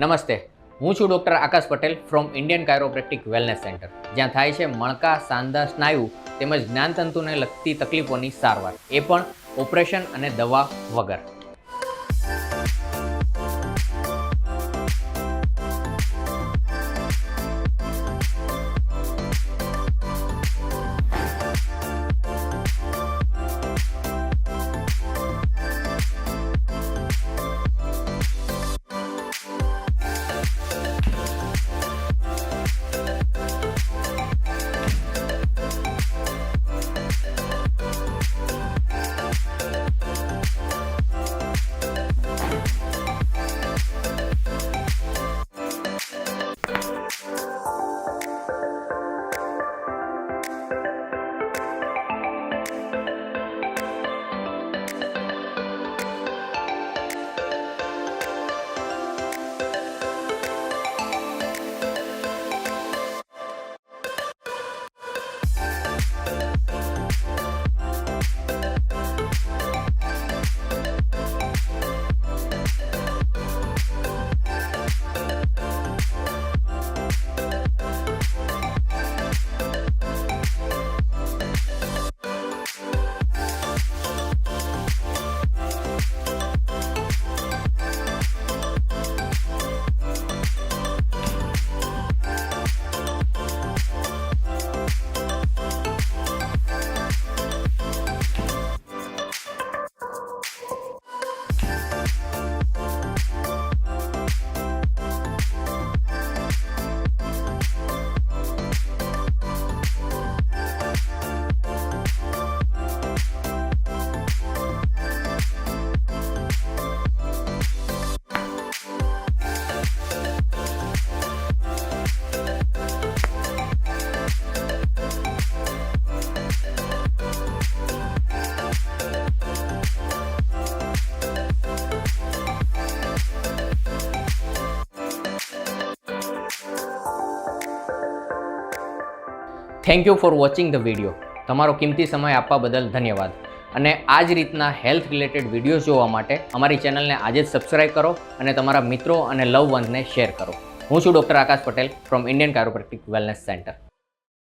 નમસ્તે, હું છું doctor Akash Patel from Indian chiropractic wellness centre, જ્યાં થાય છે મણકા, સાંધા, સ્નાયુ તેમજ જ્ઞાનતંતુને લગતી તકલીફોની સારવાર, એ પણ ઓપરેશન અને દવા વગર. Thank you for watching the video. તમારો કિંમતી સમય આપવા બદલ ધન્યવાદ. અને આ જ રીતના હેલ્થ રિલેટેડ વિડીયોઝ જોવા માટે અમારી ચેનલને આજે જ સબસ્ક્રાઈબ કરો અને તમારા મિત્રો અને લવ વન્સને શેર કરો. હું છું doctor Akash Patel from Indian chiropractic wellness centre.